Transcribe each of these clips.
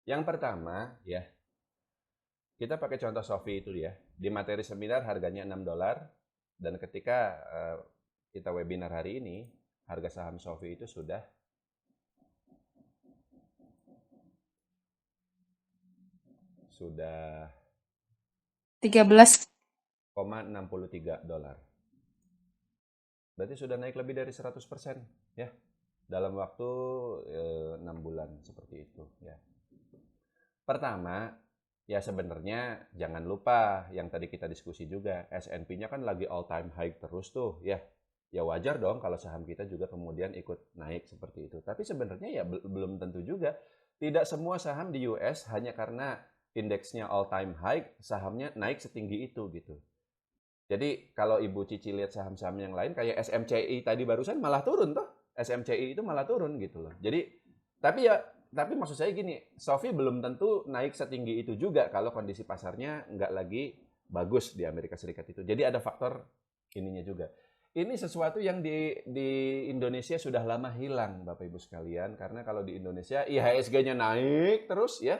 Yang pertama, ya, kita pakai contoh Shopee itu ya. Di materi seminar harganya $6 dan ketika kita webinar hari ini, harga saham Shopee itu sudah 13. $63. Berarti sudah naik lebih dari 100% ya dalam waktu 6 bulan seperti itu ya. Pertama, ya sebenarnya jangan lupa yang tadi kita diskusi juga, S&P-nya kan lagi all time high terus tuh ya. Ya wajar dong kalau saham kita juga kemudian ikut naik seperti itu. Tapi sebenarnya ya belum tentu juga. Tidak semua saham di US hanya karena indeksnya all time high, sahamnya naik setinggi itu gitu. Jadi kalau Ibu Cici lihat saham-saham yang lain kayak SMCI tadi barusan malah turun toh. SMCI itu malah turun gitu loh. Jadi tapi maksud saya gini, Sofi belum tentu naik setinggi itu juga kalau kondisi pasarnya nggak lagi bagus di Amerika Serikat itu. Jadi ada faktor ininya juga. Ini sesuatu yang di Indonesia sudah lama hilang Bapak Ibu sekalian karena kalau di Indonesia IHSG-nya naik terus ya.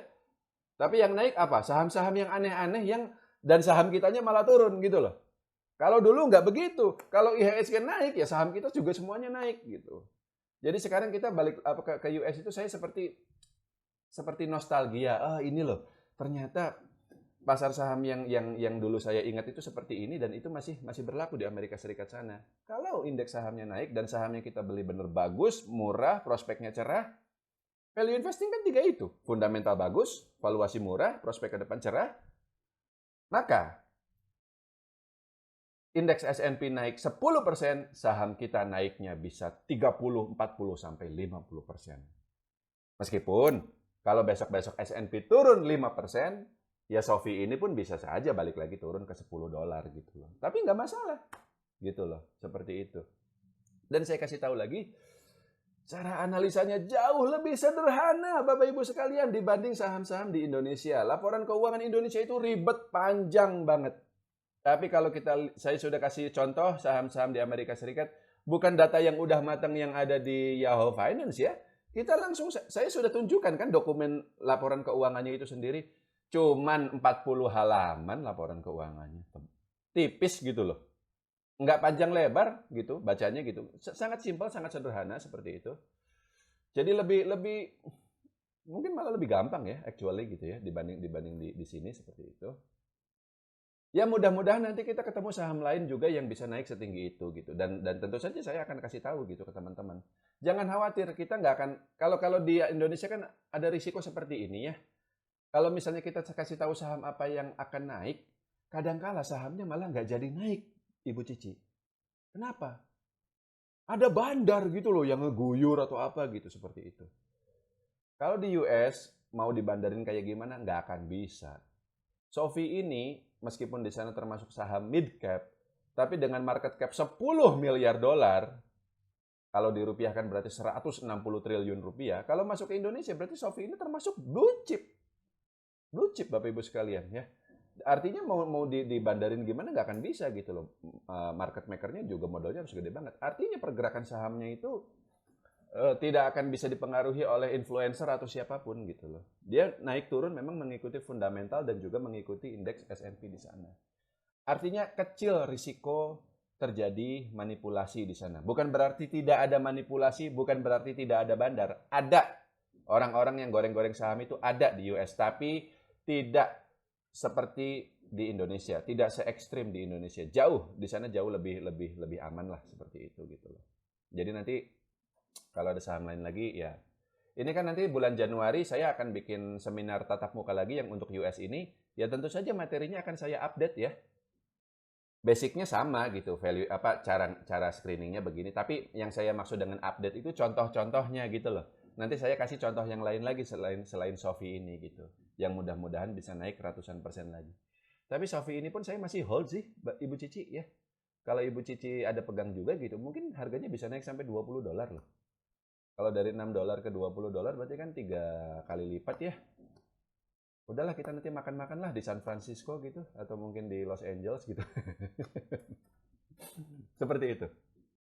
Tapi yang naik apa? Saham-saham yang aneh-aneh yang dan saham kitanya malah turun gitu loh. Kalau dulu nggak begitu. Kalau IHSG naik, ya saham kita juga semuanya naik gitu. Jadi sekarang kita balik ke US itu saya seperti nostalgia. Ah ini loh, ternyata pasar saham yang dulu saya ingat itu seperti ini dan itu masih berlaku di Amerika Serikat sana. Kalau indeks sahamnya naik dan saham yang kita beli bener bagus, murah, prospeknya cerah, value investing kan tiga itu. Fundamental bagus, valuasi murah, prospek ke depan cerah, maka indeks S&P naik 10%, saham kita naiknya bisa 30, 40, sampai 50%. Meskipun kalau besok-besok S&P turun 5%, ya Sofi ini pun bisa saja balik lagi turun ke $10 gitu loh. Tapi nggak masalah gitu loh, seperti itu. Dan saya kasih tahu lagi, cara analisanya jauh lebih sederhana Bapak Ibu sekalian dibanding saham-saham di Indonesia. Laporan keuangan Indonesia itu ribet, panjang banget. Tapi kalau saya sudah kasih contoh saham-saham di Amerika Serikat, bukan data yang udah matang yang ada di Yahoo Finance ya. Kita langsung, saya sudah tunjukkan kan dokumen laporan keuangannya itu sendiri. Cuman 40 halaman laporan keuangannya. Tipis gitu loh. Nggak panjang lebar gitu, bacanya gitu. Sangat simpel, sangat sederhana seperti itu. Jadi lebih mungkin malah lebih gampang ya actually gitu ya dibanding di sini seperti itu. Ya mudah-mudahan nanti kita ketemu saham lain juga yang bisa naik setinggi itu gitu. Dan tentu saja saya akan kasih tahu gitu ke teman-teman. Jangan khawatir, kita nggak akan kalau di Indonesia kan ada risiko seperti ini ya. Kalau misalnya kita kasih tahu saham apa yang akan naik, kadangkala sahamnya malah nggak jadi naik, Ibu Cici. Kenapa? Ada bandar gitu loh yang ngeguyur atau apa gitu seperti itu. Kalau di US mau dibandarin kayak gimana nggak akan bisa. Sofi ini meskipun di sana termasuk saham mid cap, tapi dengan market cap 10 miliar dolar, kalau dirupiahkan berarti 160 triliun rupiah. Kalau masuk ke Indonesia berarti Sofi ini termasuk blue chip. Blue chip Bapak Ibu sekalian ya. Artinya mau dibandarin gimana nggak akan bisa gitu loh. Market makernya juga modalnya harus gede banget. Artinya pergerakan sahamnya itu tidak akan bisa dipengaruhi oleh influencer atau siapapun gitu loh. Dia naik turun memang mengikuti fundamental dan juga mengikuti indeks S&P di sana. Artinya kecil risiko terjadi manipulasi di sana. Bukan berarti tidak ada manipulasi, bukan berarti tidak ada bandar. Ada orang-orang yang goreng-goreng saham itu ada di US, tapi tidak seperti di Indonesia, tidak se ekstrim di Indonesia. Jauh di sana jauh lebih aman lah seperti itu gitu loh. Jadi nanti kalau ada saham lain lagi ya. Ini kan nanti bulan Januari saya akan bikin seminar tatap muka lagi yang untuk US ini. Ya tentu saja materinya akan saya update ya. Basicnya sama gitu, value apa cara screeningnya begini. Tapi yang saya maksud dengan update itu contoh-contohnya gitu loh. Nanti saya kasih contoh yang lain lagi selain Sofi ini gitu. Yang mudah-mudahan bisa naik ratusan persen lagi. Tapi Sofi ini pun saya masih hold sih, Ibu Cici ya. Kalau Ibu Cici ada pegang juga gitu, mungkin harganya bisa naik sampai $20 loh. Kalau dari $6 ke $20 berarti kan 3 kali lipat ya. Udahlah kita nanti makan-makan lah di San Francisco gitu atau mungkin di Los Angeles gitu. Seperti itu.